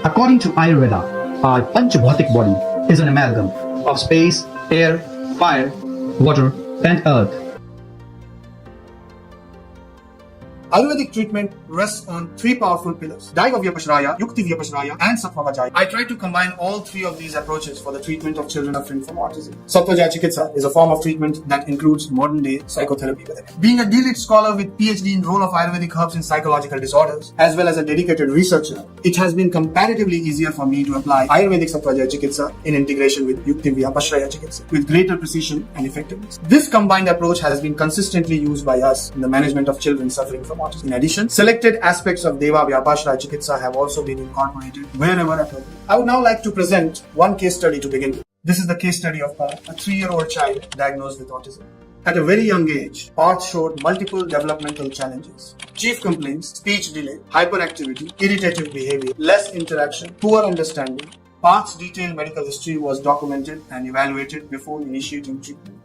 According to Ayurveda, our Panchabhautik body is an amalgam of space, air, fire, water, and earth. Ayurvedic treatment rests on three powerful pillars: Daivavyapashraya, Yuktivyapashraya, and Sattvavajaya. I try to combine all three of these approaches for the treatment of children suffering from autism. Sattvavajaya Chikitsa is a form of treatment that includes modern-day psychotherapy with it. Being a D.Litt scholar with PhD in role of Ayurvedic herbs in psychological disorders, as well as a dedicated researcher, it has been comparatively easier for me to apply Ayurvedic Sattvavajaya Chikitsa in integration with Yuktivyapashraya Chikitsa with greater precision and effectiveness. This combined approach has been consistently used by us in the management of children suffering from autism. In addition, selected aspects of Deva Vyapashraya Chikitsa have also been incorporated wherever appropriate. I would now like to present one case study to begin with. This is the case study of Parth, a 3-year-old child diagnosed with autism. At a very young age, Parth showed multiple developmental challenges. Chief complaints: speech delay, hyperactivity, irritative behavior, less interaction, poor understanding. Parth's detailed medical history was documented and evaluated before initiating treatment.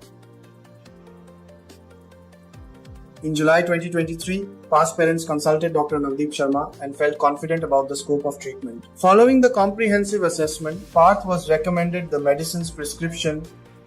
In July 2023, Parth's parents consulted Dr. Navdeep Sharma and felt confident about the scope of treatment. Following the comprehensive assessment, Parth was recommended the medicine's prescription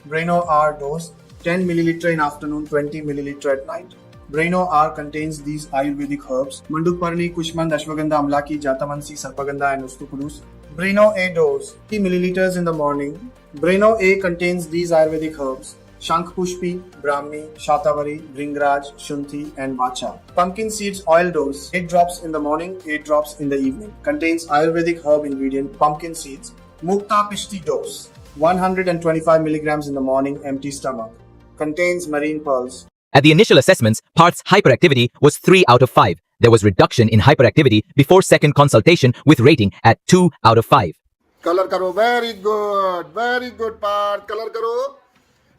Braino R dose, 10 ml in afternoon, 20 ml at night. Braino R contains these Ayurvedic herbs: Mandukparni, Kushmand, Ashwagandha, Amlaki, Jatamansi, Sarpagandha, and Ustupurus. Braino A dose, 30 ml in the morning. Braino A contains these Ayurvedic herbs: Shankpushpi, Brahmi, Shatavari, Bringraj, Shunthi, and Vacha. Pumpkin seeds oil dose, 8 drops in the morning, 8 drops in the evening. Contains Ayurvedic herb ingredient pumpkin seeds. Mukta Pishti dose, 125 mg in the morning, empty stomach. Contains marine pearls. At the initial assessments, Parth's hyperactivity was 3 out of 5. There was reduction in hyperactivity before second consultation with rating at 2 out of 5. Color karo, very good Parth, color karo.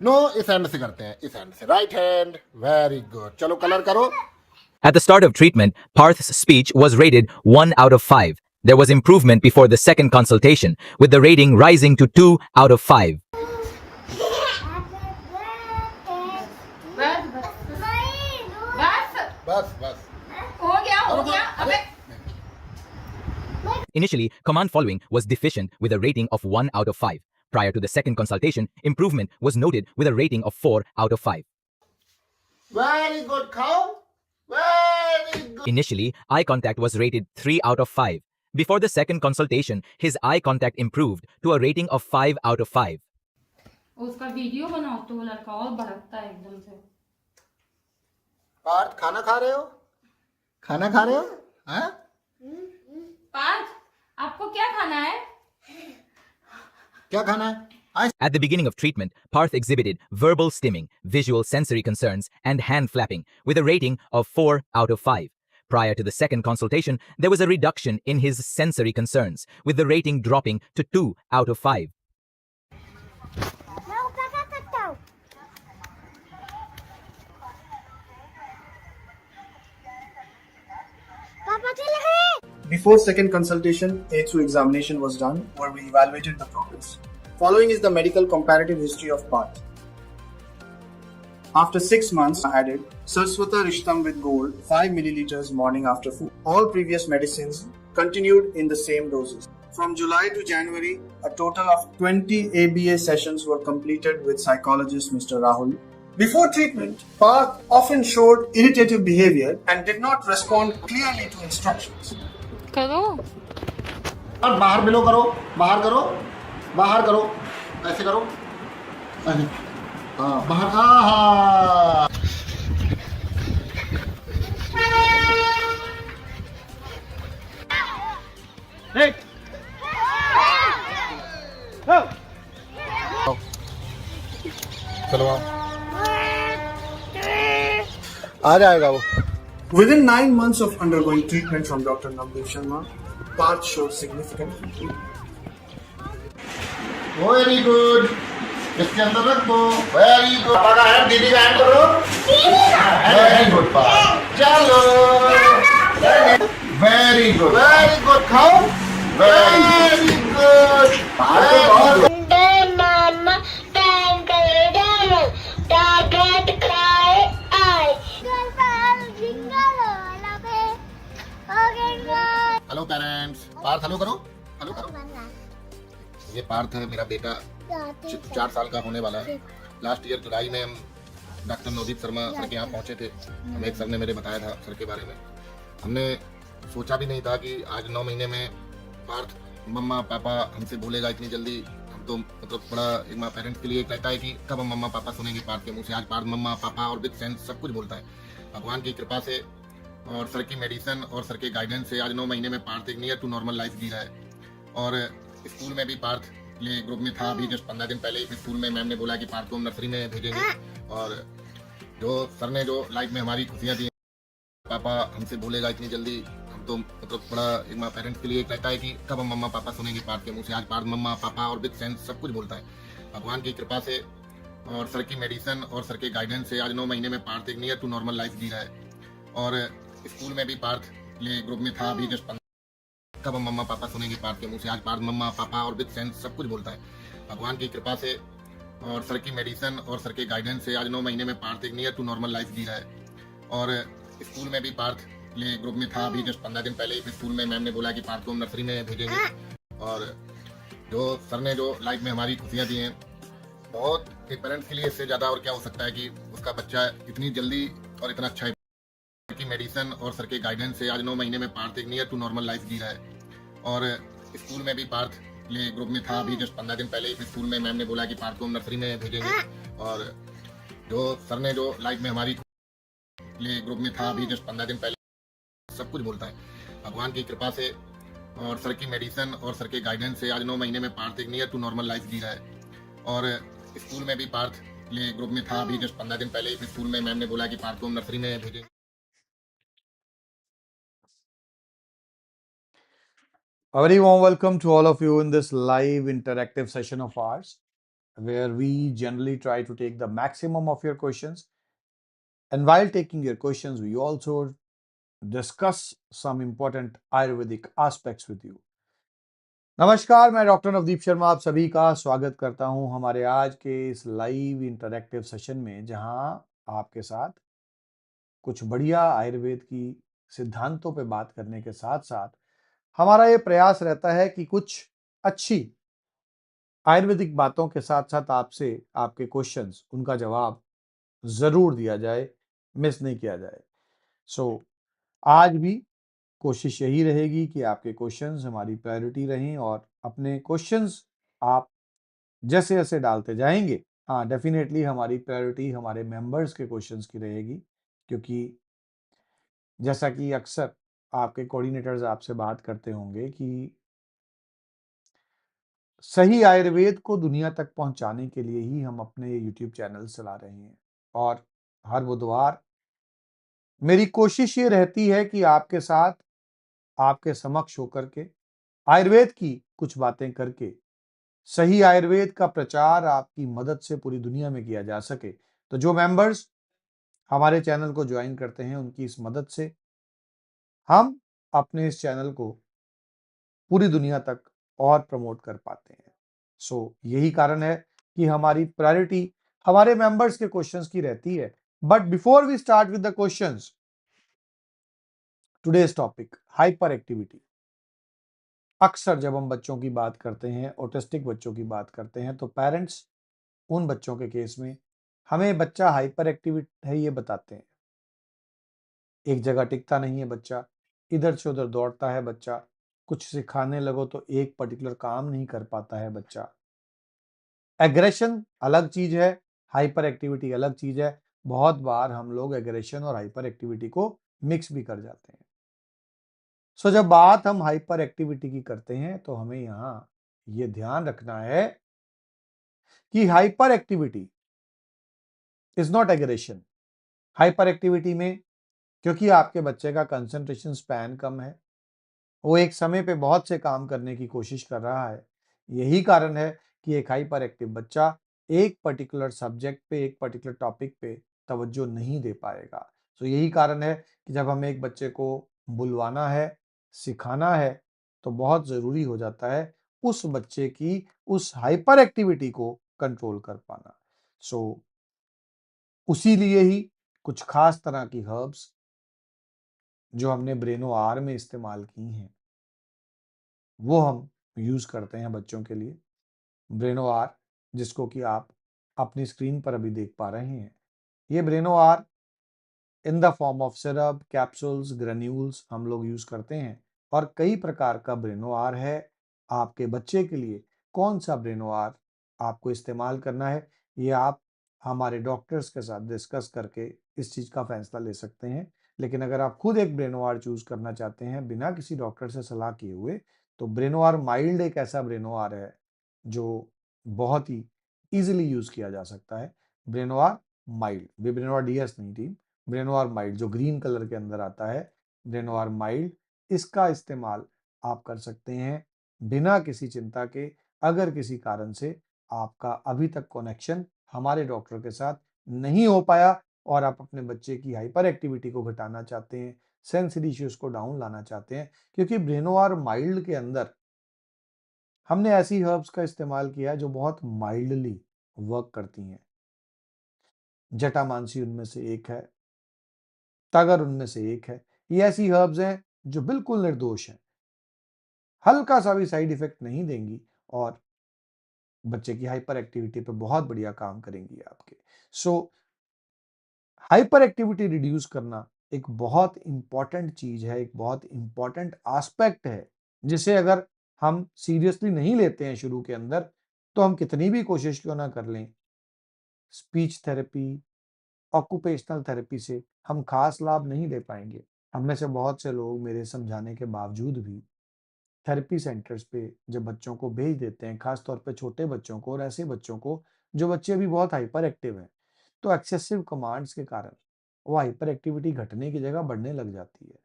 No, इस hand से करते हैं, इस hand से, right hand, very good. चलो colour करो. At the start of treatment, Parth's speech was rated 1 out of 5. There was improvement before the second consultation, with the rating rising to 2 out of 5. बस. हो गया अबे. Initially, command following was deficient with a rating of 1 out of 5. Prior to the second consultation, improvement was noted with a rating of 4 out of 5. Very good, cow. Very good. Initially, eye contact was rated 3 out of 5. Before the second consultation, his eye contact improved to a rating of 5 out of 5. उसका video बनाओ तो वो लड़का और भड़कता है एकदम से. पार्थ, खाना खा रहे हो? खाना खा रहे हो? हाँ? पार्थ, आपको क्या खाना है? क्या खाना है? At the beginning of treatment, Parth exhibited verbal stimming, visual sensory concerns, and hand flapping with a rating of 4 out of 5. Prior to the second consultation, there was a reduction in his sensory concerns, with the rating dropping to 2 out of 5. Before second consultation, A-through examination was done where we evaluated the progress. Following is the medical comparative history of Parth. After 6 months, I added Sarswata Rishtam with gold, 5 ml morning after food. All previous medicines continued in the same doses. From July to January, a total of 20 ABA sessions were completed with psychologist Mr. Rahul. Before treatment, Parth often showed irritative behavior and did not respond clearly to instructions. करो. और बाहर below करो, बाहर करो, बाहर करो, ऐसे करो, ऐसे. हाँ, बाहर. हाँ. Hey. चलो आ जाएगा वो. Within 9 months of undergoing treatment from Dr. Navdeep Sharma, Parth showed significant improvement. Very good. इसके अंदर रख दो. Very good. पापा का हैंड, दीदी का हैंड करो. Very good Partha. चलो. Very good. Very good. खाओ. Very good. पार्थ बहुत. Hello parents. पार्थ हेलो करो. हेलो करो। ये पार्थ है मेरा बेटा, 4 साल का होने वाला है। लास्ट ईयर जुलाई में हम डॉक्टर नवदीप शर्मा सर के यहाँ पहुँचे थे। हमें एक सर ने मेरे बताया था सर के बारे में। हमने सोचा भी नहीं था कि आज 9 महीने में पार्थ मम्मा पापा हमसे बोलेगा इतनी जल्दी। हम तो मतलब बड़ा एक माँ पेरेंट्स के लिए रहता है कि कब हम मम्मा पापा सुनेंगे पार्थ के मुँह से। आज पार्थ मम्मा पापा और विद सेंस सब कुछ बोलता है। भगवान की कृपा से और सर की मेडिसिन और सर के गाइडेंस से आज 9 महीने में पार्थ एक नियर टू नॉर्मल लाइफ जी रहा है। और स्कूल में भी पार्थ प्ले ग्रुप में था। अभी जस्ट 15 दिन पहले स्कूल में मैम ने बोला कि पार्थ को हम नर्सरी में भेजेंगे। और जो सर ने जो लाइफ में हमारी खुशियाँ दी, पापा हमसे बोलेगा इतनी जल्दी। हम तो मतलब बड़ा एक माँ पेरेंट्स के लिए रहता है कि कब हम मम्मा पापा सुनेंगे पार्थ के मुँह से। आज पार्थ मम्मा पापा और विद सेंस सब कुछ बोलता है। भगवान की कृपा से और सर की मेडिसिन और सर के गाइडेंस से आज 9 महीने में पार्थ एक नियर टू नॉर्मल लाइफ जी रहा है। और स्कूल में भी पार्थ प्ले ग्रुप में था। अभी जस्ट कब हम मम्मा पापा सुनेंगे पार्थ के मुँह से। आज पार्थ मम्मा पापा और विद सेंस सब कुछ बोलता है। भगवान की कृपा से और सर की मेडिसिन और सर के गाइडेंस से आज 9 महीने में पार्थ एक नियर टू नॉर्मल लाइफ जी रहा है। और स्कूल में भी पार्थ प्ले ग्रुप में था। अभी जस्ट 15 दिन पहले स्कूल में मैम ने बोला कि पार्थ को हम नर्सरी में भेजेंगे। और जो सर ने जो लाइफ में हमारी खुशियाँ दी हैं, बहुत एक पेरेंट्स के लिए इससे ज़्यादा और क्या हो सकता है कि उसका बच्चा इतनी जल्दी और इतना अच्छा की मेडिसिन और सर के गाइडेंस से आज 9 महीने में पार्थ एक नियर टू नॉर्मल लाइफ जी रहा है। और स्कूल में भी पार्थ प्ले ग्रुप में था। अभी जस्ट 15 दिन पहले स्कूल में मैम ने बोला कि पार्थ को हम नर्सरी में भेजेंगे। और जो सर ने जो लाइफ में हमारी प्ले ग्रुप में था। अभी जस्ट 15 दिन पहले सब कुछ बोलता है। भगवान की कृपा से और सर की मेडिसिन और सर के गाइडेंस से आज 9 महीने में पार्थ एक नियर टू नॉर्मल लाइफ जी रहा है। और स्कूल में भी पार्थ प्ले ग्रुप में था। अभी जस्ट 15 दिन पहले स्कूल में मैम ने बोला कि पार्थ को हम नर्सरी में भेजेंगे। A very warm welcome to all of you in this live interactive session of ours, where we generally try to take the maximum of your questions. And while taking your questions, we also discuss some important Ayurvedic aspects with you. नमस्कार, मैं doctor Navdeep Sharma आप सभी का स्वागत करता हूं हमारे आज के इस लाइव इंटरैक्टिव सेशन में, जहां आपके साथ कुछ बढ़िया आयुर्वेद की सिद्धांतों पे बात करने के साथ साथ हमारा ये प्रयास रहता है कि कुछ अच्छी आयुर्वेदिक बातों के साथ साथ आपसे आपके क्वेश्चंस, उनका जवाब जरूर दिया जाए, मिस नहीं किया जाए। आज भी कोशिश यही रहेगी कि आपके क्वेश्चंस हमारी प्रायोरिटी रहें और अपने क्वेश्चंस आप जैसे जैसे डालते जाएंगे, हाँ डेफिनेटली हमारी प्रायोरिटी हमारे मेंबर्स के क्वेश्चंस की रहेगी, क्योंकि जैसा कि अक्सर आपके कोऑर्डिनेटर्स आपसे बात करते होंगे कि सही आयुर्वेद को दुनिया तक पहुंचाने के लिए ही हम अपने यूट्यूब चैनल चला रहे हैं। और हर बुधवार मेरी कोशिश ये रहती है कि आपके साथ, आपके समक्ष होकर के आयुर्वेद की कुछ बातें करके सही आयुर्वेद का प्रचार आपकी मदद से पूरी दुनिया में किया जा सके। तो जो मेंबर्स हमारे चैनल को ज्वाइन करते हैं, उनकी इस मदद से हम अपने इस चैनल को पूरी दुनिया तक और प्रमोट कर पाते हैं। यही कारण है कि हमारी प्रायोरिटी हमारे मेंबर्स के क्वेश्चंस की रहती है। But before we start with the questions, today's topic hyperactivity. अक्सर जब हम बच्चों की बात करते हैं, ऑटिस्टिक बच्चों की बात करते हैं, तो पेरेंट्स उन बच्चों के केस में हमें बच्चा हाइपर एक्टिव है ये बताते हैं। एक जगह टिकता नहीं है बच्चा, इधर से उधर दौड़ता है बच्चा, कुछ सिखाने लगो तो एक पर्टिकुलर काम नहीं कर पाता है बच्चा। एग्रेशन अलग चीज है, हाइपर एक्टिविटी अलग चीज है। बहुत बार हम लोग एग्रेशन और हाइपर एक्टिविटी को मिक्स भी कर जाते हैं। जब बात हम हाइपर एक्टिविटी की करते हैं, तो हमें यहां ये ध्यान रखना है कि hyper activity is not aggression. Hyper activity में क्योंकि आपके बच्चे का कंसंट्रेशन स्पैन कम है, वो एक समय पे बहुत से काम करने की कोशिश कर रहा है, यही कारण है कि एक हाइपर एक्टिव बच्चा एक पर्टिकुलर सब्जेक्ट पे, एक पर्टिकुलर टॉपिक पे तवज्जो नहीं दे पाएगा। यही कारण है कि जब हमें एक बच्चे को बुलवाना है, सिखाना है, तो बहुत जरूरी हो जाता है उस बच्चे की उस हाइपर एक्टिविटी को कंट्रोल कर पाना। उसी लिए ही कुछ खास तरह की हर्ब्स जो हमने ब्रेनो आर में इस्तेमाल की हैं, वो हम यूज़ करते हैं बच्चों के लिए। ब्रेनोआर, जिसको कि आप अपनी स्क्रीन पर अभी देख पा रहे हैं, ये ब्रेनोआर in the form of syrup, capsules, granules हम लोग यूज़ करते हैं और कई प्रकार का ब्रेनोआर है। आपके बच्चे के लिए कौन सा ब्रेनोआर आपको इस्तेमाल करना है, ये आप हमारे डॉक्टर्स के साथ डिस्कस करके इस चीज़ का फैसला ले सकते हैं। लेकिन अगर आप खुद एक ब्रेनोआर चूज़ करना चाहते हैं बिना किसी डॉक्टर से सलाह किए हुए, तो ब्रेनोआर माइल्ड एक ऐसा ब्रेनोआर है जो बहुत ही ईज़िली यूज़ किया जा सकता है। ब्रेनोआर माइल्ड, ब्रेनोआर डीएस नहीं टीम, ब्रेनोआर माइल्ड जो ग्रीन कलर के अंदर आता है, ब्रेनोआर माइल्ड, इसका इस्तेमाल आप कर सकते हैं बिना किसी चिंता के। अगर किसी कारण से आपका अभी तक कनेक्शन हमारे डॉक्टर के साथ नहीं हो पाया और आप अपने बच्चे की हाइपर एक्टिविटी को घटाना चाहते हैं, सेंसरी इश्यूज को डाउन लाना चाहते हैं, क्योंकि ब्रेनोआर माइल्ड के अंदर हमने ऐसी हर्ब्स का इस्तेमाल किया जो बहुत माइल्डली वर्क करती हैं। जटामांसी उनमें से एक है, तगर उनमें से एक है। ये ऐसी हर्ब्स हैं जो बिल्कुल निर्दोष हैं, हल्का सा भी साइड इफेक्ट नहीं देंगी और बच्चे की हाइपर एक्टिविटी पे बहुत बढ़िया काम करेंगी आपके। सो हाइपर एक्टिविटी रिड्यूस करना एक बहुत इंपॉर्टेंट चीज है, एक बहुत इंपॉर्टेंट एस्पेक्ट है, जिसे अगर हम सीरियसली नहीं लेते हैं शुरू के अंदर, तो हम कितनी भी कोशिश क्यों ना कर लें, स्पीच थेरेपी, ऑक्यूपेशनल थेरेपी से हम खास लाभ नहीं ले पाएंगे। हम में से बहुत से लोग मेरे समझाने के बावजूद भी थेरेपी सेंटर्स पे जब बच्चों को भेज देते हैं, खास तौर पे छोटे बच्चों को और ऐसे बच्चों को जो बच्चे अभी बहुत हाइपर एक्टिव हैं, तो एक्सेसिव कमांड्स के कारण वो हाइपर एक्टिविटी घटने की जगह बढ़ने लग जाती है।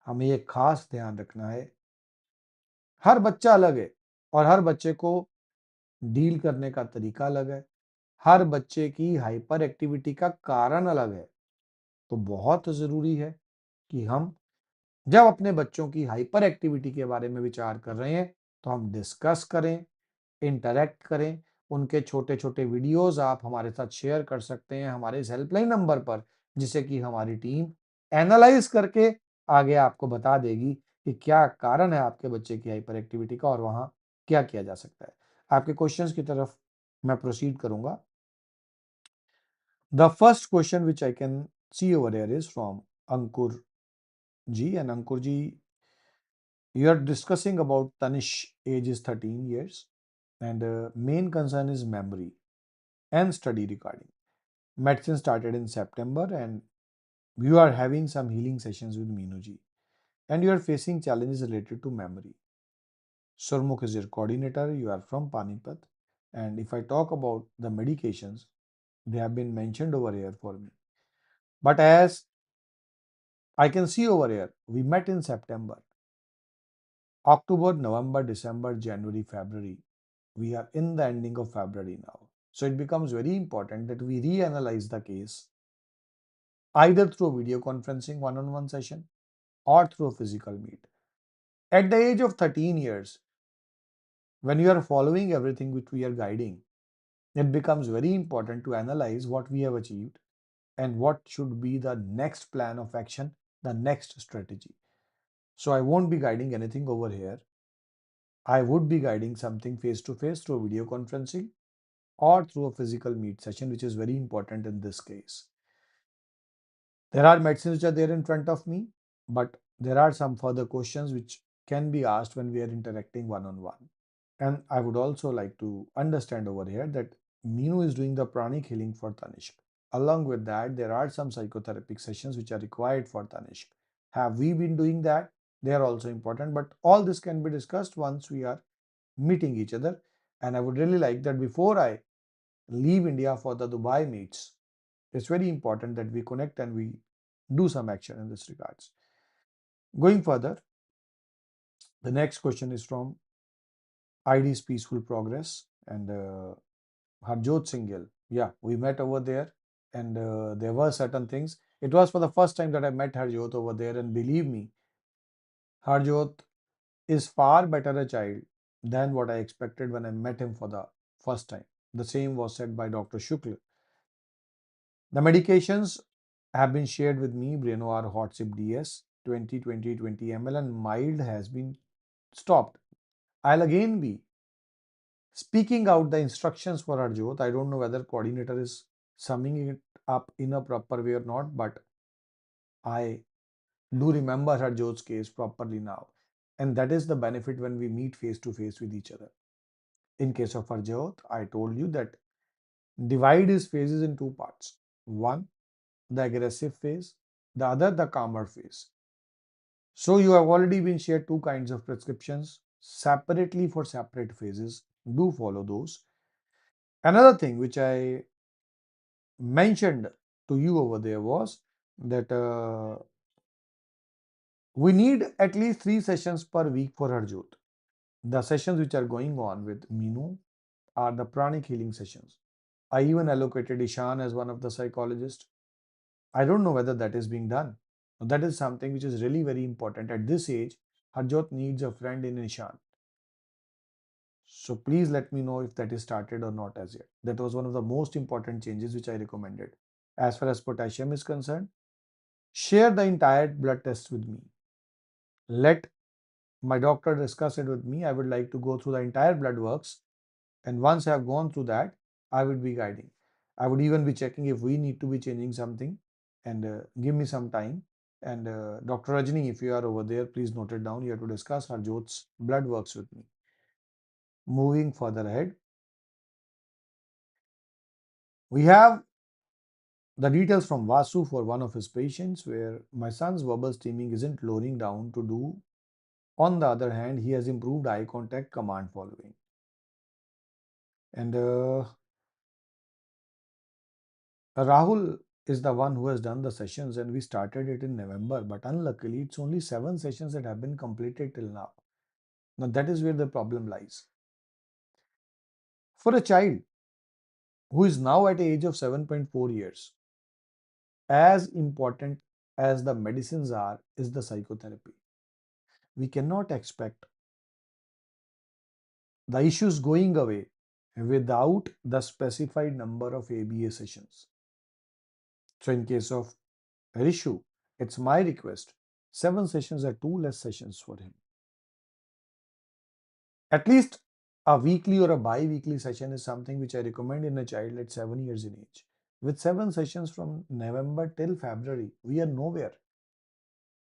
हमें ये खास ध्यान रखना है, हर बच्चा अलग है और हर बच्चे को डील करने का तरीका अलग है, हर बच्चे की हाइपर एक्टिविटी का कारण अलग है। तो बहुत ज़रूरी है कि हम जब अपने बच्चों की हाइपर एक्टिविटी के बारे में विचार कर रहे हैं, तो हम डिस्कस करें, इंटरैक्ट करें। उनके छोटे-छोटे वीडियोज़ आप हमारे साथ शेयर कर सकते हैं हमारे इस हेल्पलाइन नंबर पर, जिसे कि हमारी टीम एनालाइज़ करके आगे आपको बता देगी कि क्या कारण है आपके बच्चे की हाइपर एक्टिविटी का और वहाँ क्या किया जा सकता है। आपके क्वेश्चंस की तरफ मैं प्रोसीड करूँगा। The first question which I can see over here is from Ankur ji, and Ankur ji, you are discussing about Tanish, age is 13 years, and main concern is memory and study recording. Medicine started in September, and you are having some healing sessions with Meenu ji, and you are facing challenges related to memory. Surmukh is your coordinator. You are from Panipat, and if I talk about the medications, they have been mentioned over here for me. But as I can see over here, we met in September, October, November, December, January, February. We are in the ending of February now. So it becomes very important that we reanalyze the case either through video conferencing one-on-one session or through a physical meet. At the age of 13 years, when you are following everything which we are guiding, it becomes very important to analyze what we have achieved and what should be the next plan of action, the next strategy. So I won't be guiding anything over here. I would be guiding something face to face through video conferencing or through a physical meet session, which is very important in this case. There are medicines which are there in front of me, but there are some further questions which can be asked when we are interacting one on one. And I would also like to understand over here that Meenu is doing the pranic healing for Tanishq. Along with that, there are some psychotherapeutic sessions which are required for Tanishq. Have we been doing that? They are also important, but all this can be discussed once we are meeting each other. And I would really like that before I leave India for the Dubai meets, it's very important that we connect and we do some action in this regards. Going further, the next question is from ID's Peaceful Progress and Harjot Singhal. Yeah, we met over there and there were certain things. It was for the first time that I met Harjot over there, and believe me, Harjot is far better a child than what I expected when I met him for the first time. The same was said by Dr. Shukla. The medications have been shared with me, Brenoir Hot Sip DS 20 20 20 ml, and mild has been stopped. I'll again be speaking out the instructions for Harjot. I don't know whether coordinator is summing it up in a proper way or not, but I do remember Harjot's case properly now. And that is the benefit when we meet face to face with each other. In case of Harjot, I told you that divide his phases in two parts. One, the aggressive phase, the other, the calmer phase. So you have already been shared two kinds of prescriptions separately for separate phases. Do follow those. Another thing which I mentioned to you over there was that we need at least 3 sessions per week for Harjot. The sessions which are going on with Meenu are the pranic healing sessions. I even allocated Ishan as one of the psychologists. I don't know whether that is being done. That is something which is really very important. At this age, Harjot needs a friend in Ishan. So please let me know if that is started or not as yet. That was one of the most important changes which I recommended. As far as potassium is concerned, share the entire blood test with me. Let my doctor discuss it with me. I would like to go through the entire blood works, and once I have gone through that, I would be guiding. I would even be checking if we need to be changing something, and give me some time. And Dr. Rajni, if you are over there, please note it down. You have to discuss Harjot's blood works with me. Moving further ahead, we have the details from Vasu for one of his patients where my son's verbal steaming isn't lowering down to do. On the other hand, he has improved eye contact, command following. And Rahul is the one who has done the sessions, and we started it in November, but unluckily it's only 7 sessions that have been completed till now. Now that is where the problem lies. For a child who is now at the age of 7.4 years, as important as the medicines are is the psychotherapy. We cannot expect the issues going away without the specified number of ABA sessions. So in case of Rishu, it's my request, 7 sessions are 2 less sessions for him. At least a weekly or a bi-weekly session is something which I recommend in a child at 7 years in age. With 7 sessions from November till February, we are nowhere.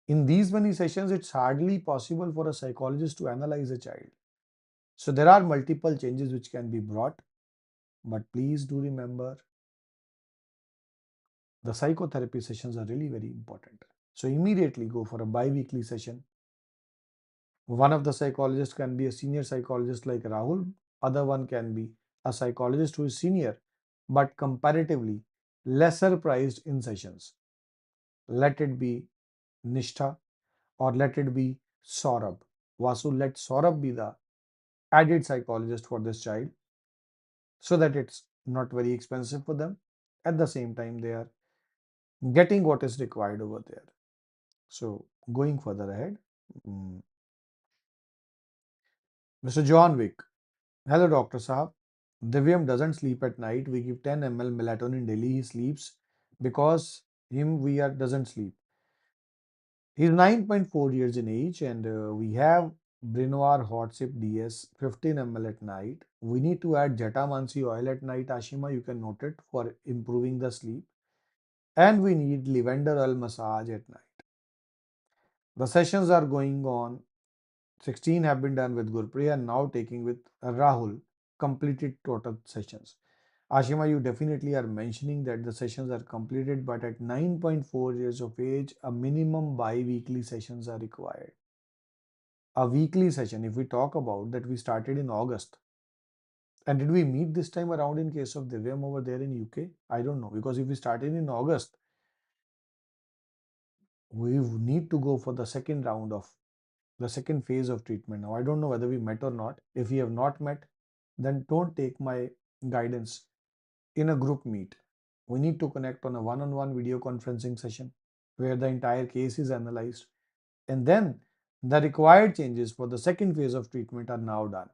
In these many sessions, it's hardly possible for a psychologist to analyze a child. So there are multiple changes which can be brought, but please do remember the psychotherapy sessions are really very important. So immediately go for a bi-weekly session. One of the psychologists can be a senior psychologist like Rahul, other one can be a psychologist who is senior but comparatively lesser priced in sessions. Let it be Nishtha or let it be Saurabh. Vasu, let Saurabh be the added psychologist for this child so that it's not very expensive for them. At the same time, they are getting what is required over there. So going further ahead, Mr. John Wick. Hello, Dr. Saab. Divyam doesn't sleep at night. We give 10 ml melatonin daily. He sleeps because him we are doesn't sleep. He's 9.4 years in age, and we have Brinoir Hot Sip DS 15 ml at night. We need to add Jatamansi oil at night, Ashima. You can note it for improving the sleep. And we need lavender oil massage at night. The sessions are going on. 16 have been done with Gurpriya and now taking with Rahul, completed total sessions. Ashima, you definitely are mentioning that the sessions are completed, but at 9.4 years of age, a minimum bi-weekly sessions are required. A weekly session, if we talk about that, we started in August. And did we meet this time around in case of Divyam over there in UK? I don't know, because if we started in August, we need to go for the second round of the second phase of treatment. Now, I don't know whether we met or not. If we have not met, then don't take my guidance in a group meet. We need to connect on a one-on-one video conferencing session where the entire case is analyzed. And then the required changes for the second phase of treatment are now done.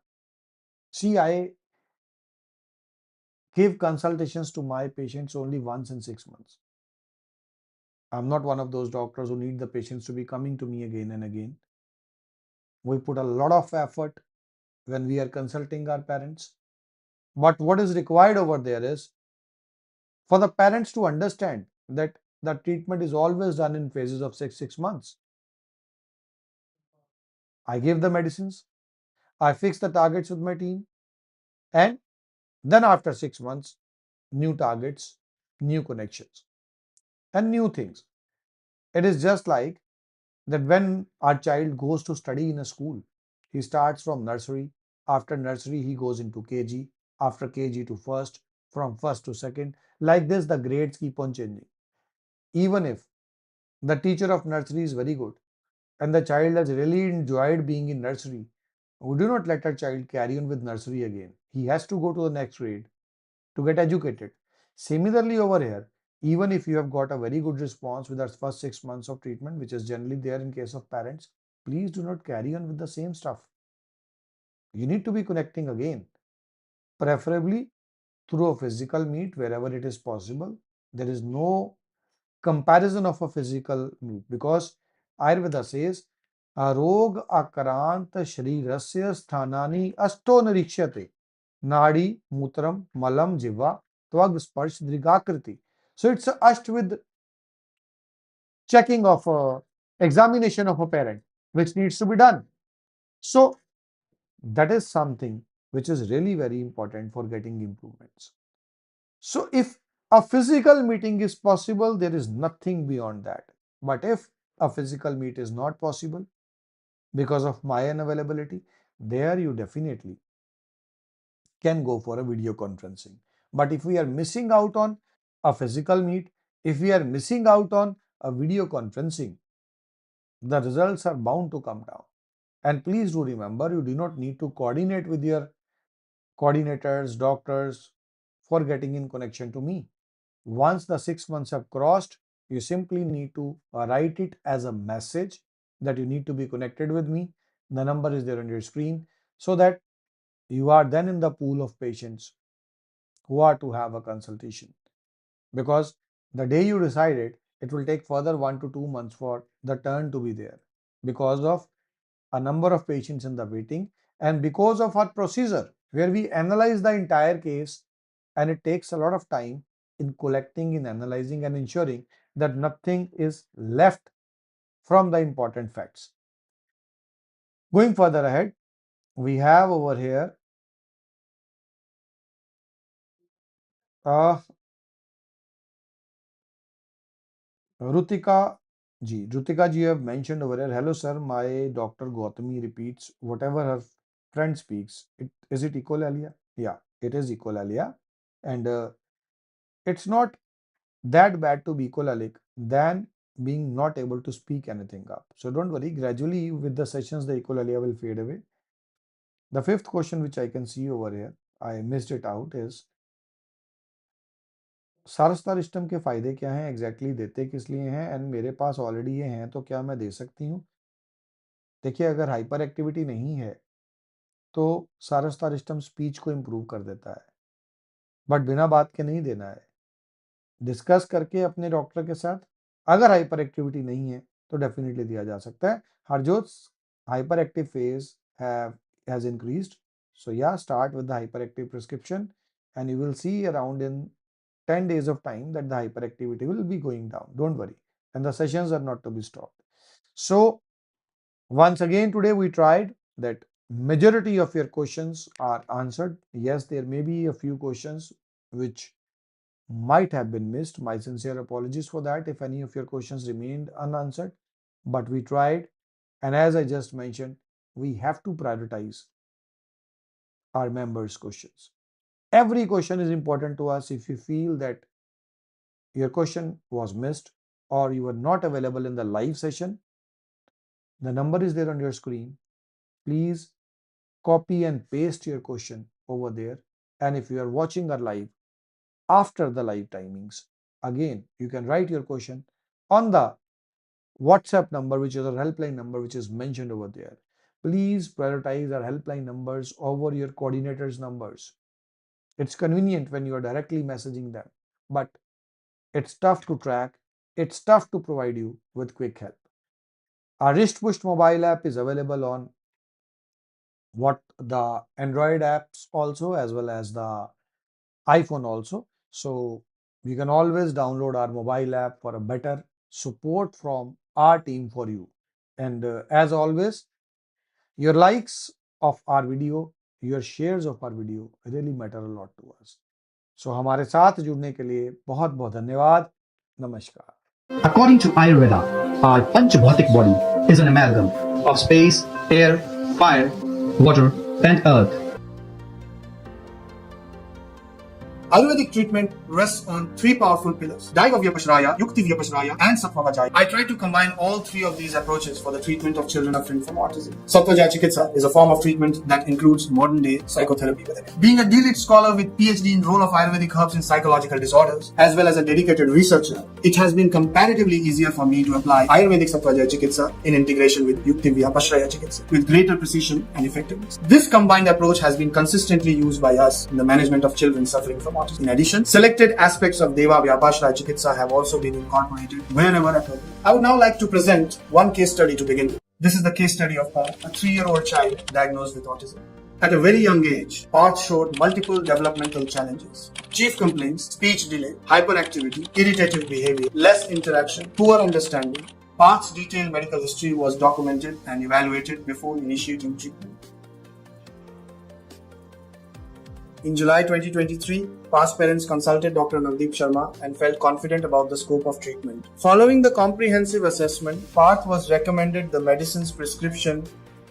See, I give consultations to my patients only once in 6 months. I'm not one of those doctors who need the patients to be coming to me again and again. We put a lot of effort when we are consulting our parents. But what is required over there is for the parents to understand that the treatment is always done in phases of 6 months. I give the medicines, I fix the targets with my team, and then after 6 months, new targets, new connections, and new things. It is just like that when our child goes to study in a school, he starts from nursery. After nursery, he goes into KG. After KG to first, from first to second. Like this, the grades keep on changing. Even if the teacher of nursery is very good and the child has really enjoyed being in nursery, we do not let our child carry on with nursery again. He has to go to the next grade to get educated. Similarly, over here, even if you have got a very good response with our first 6 months of treatment, which is generally there in case of parents, please do not carry on with the same stuff. You need to be connecting again, preferably through a physical meet wherever it is possible. There is no comparison of a physical meet because Ayurveda says, Arog akrant shrirasya sthanani asto nirikshate Nadi, Mutram, Malam, Jiva, Twag, Sparsh, Drigakriti. So it's a asht with checking of examination of a parent, which needs to be done. So that is something which is really very important for getting improvements. So if a physical meeting is possible, there is nothing beyond that. But if a physical meet is not possible because of my unavailability, there you definitely can go for a video conferencing. But if we are missing out on a physical meet, if we are missing out on a video conferencing, the results are bound to come down. And please do remember, you do not need to coordinate with your coordinators, doctors for getting in connection to me. Once the 6 months have crossed, you simply need to write it as a message that you need to be connected with me. The number is there on your screen so that you are then in the pool of patients who are to have a consultation. Because the day you decide it, it will take further 1 to 2 months for the turn to be there because of a number of patients in the waiting and because of our procedure where we analyze the entire case and it takes a lot of time in collecting, in analyzing and ensuring that nothing is left from the important facts. Going further ahead, we have over here Rutika Rutika ji have mentioned over here, hello sir, my Dr. Gautami repeats whatever her friend speaks. Is it echolalia? Yeah, it is echolalia. And it's not that bad to be echolalic than being not able to speak anything up. So don't worry, gradually with the sessions, the echolalia will fade away. The fifth question which I can see over here, I missed it out, is सारस्तारिष्टम के फायदे क्या हैं, exactly देते किस लिए हैं and मेरे पास already ये हैं तो क्या मैं दे सकती हूँ? देखिए, अगर हाइपर एक्टिविटी नहीं है तो सारस्तारिष्टम स्पीच को इम्प्रूव कर देता है, बट बिना बात के नहीं देना है, डिस्कस करके अपने डॉक्टर के साथ। अगर हाइपर एक्टिविटी नहीं है तो डेफिनेटली दिया जा सकता है। Harjot hyper active phase has increased, so yeah, start with the hyperactive prescription and you will see around in 10 days of time that the hyperactivity will be going down. Don't worry, and the sessions are not to be stopped. So once again today we tried that majority of your questions are answered. Yes, there may be a few questions which might have been missed. My sincere apologies for that if any of your questions remained unanswered, but we tried, and as I just mentioned, we have to prioritize our members' questions. Every question is important to us. If you feel that your question was missed or you were not available in the live session, the number is there on your screen. Please copy and paste your question over there. And if you are watching our live after the live timings, again, you can write your question on the WhatsApp number, which is our helpline number, which is mentioned over there. Please prioritize our helpline numbers over your coordinators' numbers. It's convenient when you are directly messaging them, but it's tough to track. It's tough to provide you with quick help. Our wrist pushed mobile app is available on what the Android apps also, as well as the iPhone also. So you can always download our mobile app for a better support from our team for you. And as always, your likes of our video, your shares of our video really matter a lot to us. So हमारे साथ जुड़ने के लिए बहुत बहुत धन्यवाद. नमस्कार. According to Ayurveda, our Panchabhautik body is an amalgam of space, air, fire, water, and earth. Ayurvedic treatment rests on three powerful pillars: Daiva Vyapashraya, Yukti Vyapashraya, and Sattva Vajaya. I try to combine all three of these approaches for the treatment of children suffering from autism. Sattva Vajaya Chikitsa is a form of treatment that includes modern day psychotherapy within it. Being a D.Litt scholar with PhD in role of Ayurvedic herbs in psychological disorders, as well as a dedicated researcher, it has been comparatively easier for me to apply Ayurvedic Sattva Vajaya Chikitsa in integration with Yukti Vyapashraya Chikitsa with greater precision and effectiveness. This combined approach has been consistently used by us in the management of children suffering from autism. In addition, selected aspects of Deva Vyapashraya Chikitsa have also been incorporated wherever appropriate. I would now like to present one case study to begin with. This is the case study of a 3-year-old child diagnosed with autism. At a very young age, Parth showed multiple developmental challenges. Chief complaints: speech delay, hyperactivity, irritative behavior, less interaction, poor understanding. Parth's detailed medical history was documented and evaluated before initiating treatment. In July 2023, Parth's parents consulted Dr. Navdeep Sharma and felt confident about the scope of treatment. Following the comprehensive assessment, Parth was recommended the medicine's prescription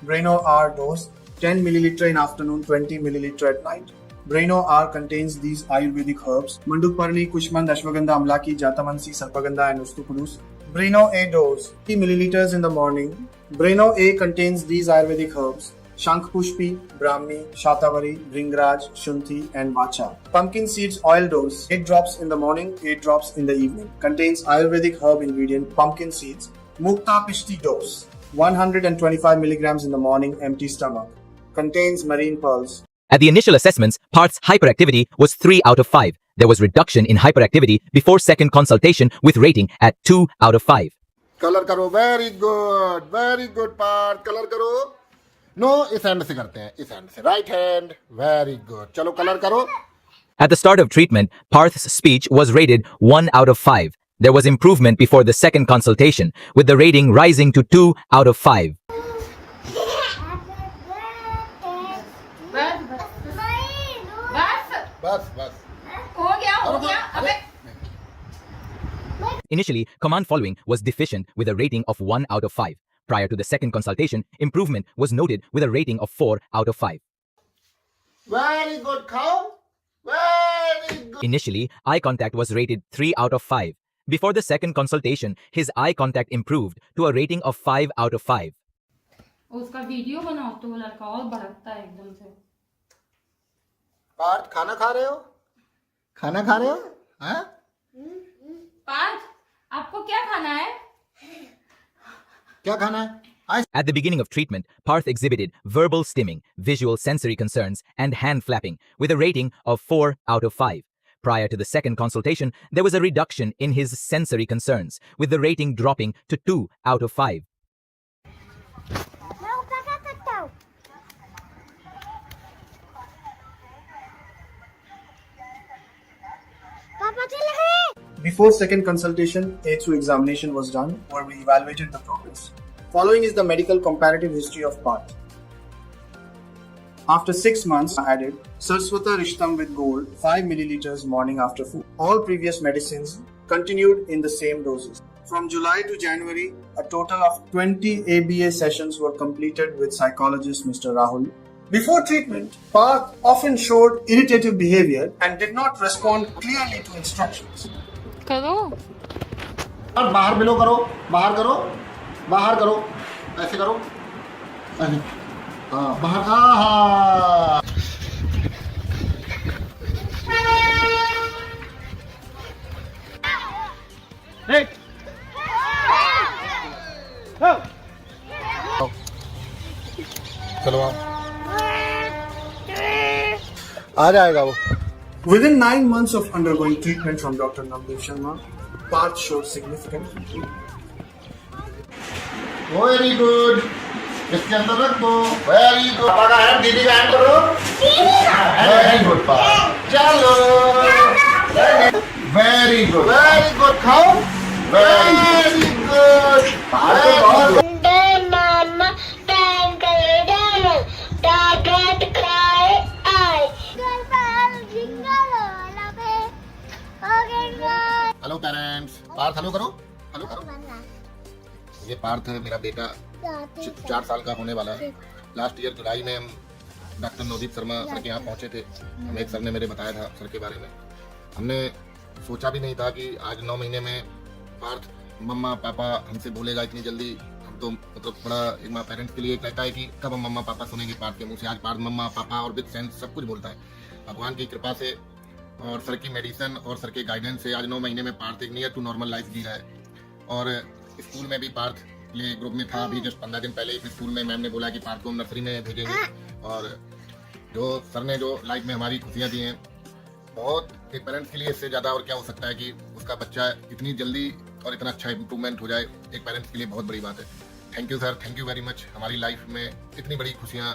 Braino R dose, 10 ml in afternoon, 20 ml at night. Braino R contains these Ayurvedic herbs: Mandukparni, Kushmand, Ashwagandha, Amlaki, Jatamansi, Sarpagandha, and Ustupurus. Braino A dose, 30 ml in the morning. Braino A contains these Ayurvedic herbs: Shankpushpi, Brahmi, Shatavari, Bringraj, Shunti, and Vacha. Pumpkin seeds oil dose, 8 drops in the morning, 8 drops in the evening. Contains Ayurvedic herb ingredient pumpkin seeds. Mukta Pishti dose, 125 milligrams in the morning, empty stomach. Contains marine pearls. At the initial assessments, Parth's hyperactivity was 3 out of 5. There was reduction in hyperactivity before second consultation with rating at 2 out of 5. Colour करो, very good part. Colour करो. No, इस hand से करते हैं, इस hand से, right hand. Very good. चलो colour करो. At the start of treatment, Parth's speech was rated 1 out of 5. There was improvement before the second consultation, with the rating rising to 2 out of 5. बस. हो गया अबे Initially, command following was deficient with a rating of 1 out of 5. Prior to the second consultation, improvement was noted with a rating of 4 out of 5. Very good, cow. Very good. Initially, eye contact was rated 3 out of 5. Before the second consultation, his eye contact improved to a rating of 5 out of 5. उसका video बनाओ तो वो लड़का और भड़कता है एकदम से. पार्थ, खाना खा रहे हो? खाना खा रहे हो? हाँ? पार्थ, आपको क्या खाना है? क्या खाना है? At the beginning of treatment, Parth exhibited verbal stimming, visual sensory concerns, and hand flapping, with a rating of 4 out of 5. Prior to the second consultation, there was a reduction in his sensory concerns, with the rating dropping to 2 out of 5. Before second consultation, a through examination was done where we evaluated the progress. Following is the medical comparative history of Parth. After 6 months, I added Saraswata Rishtam with gold, 5 milliliters morning after food. All previous medicines continued in the same doses. From July to January, a total of 20 ABA sessions were completed with psychologist Mr. Rahul. Before treatment, Parth often showed irritative behavior and did not respond clearly to instructions. करो. और बाहर below करो, बाहर करो, बाहर करो, ऐसे करो, ऐसे. हाँ, बाहर. हाँ. चलो आ जाएगा वो. Within 9 months of undergoing treatment from Dr. Navdeep Sharma, Parth showed significant improvement. Very good. इसके अंदर रख दो। Very good. पापा का हैंड दीदी का हैंड करो। वेरी गुड चलो। वेरी गुड खाओ। Very good. Hello parents, Parth hello करो। हेलो करो। ये पार्थ है मेरा बेटा, 4 साल का होने वाला है। लास्ट ईयर जुलाई में हम डॉक्टर नवदीप शर्मा सर के यहाँ पहुँचे थे। हमें एक सर ने मेरे बताया था सर के बारे में। हमने सोचा भी नहीं था कि आज 9 महीने में पार्थ मम्मा पापा हमसे बोलेगा इतनी जल्दी। हम तो मतलब बड़ा एक माँ पेरेंट्स के लिए कहता है कि कब हम मम्मा पापा सुनेंगे पार्थ के मुँह से। आज पार्थ मम्मा पापा और विद सेंस सब कुछ बोलता है। भगवान की कृपा से और सर की मेडिसिन और सर के गाइडेंस से आज 9 महीने में पार्थ एक नियर टू नॉर्मल लाइफ जी रहा है। और स्कूल में भी पार्थ प्ले ग्रुप में था। अभी जस्ट 15 दिन पहले स्कूल में मैम ने बोला कि पार्थ को हम नर्सरी में भेजेंगे। और जो सर ने जो लाइफ में हमारी खुशियाँ दी हैं, बहुत एक पेरेंट्स के लिए इससे ज़्यादा और क्या हो सकता है कि उसका बच्चा इतनी जल्दी और इतना अच्छा इम्प्रूवमेंट हो जाए, एक पेरेंट्स के लिए बहुत बड़ी बात है। Thank you sir, thank you very much. हमारी लाइफ में इतनी बड़ी खुशियाँ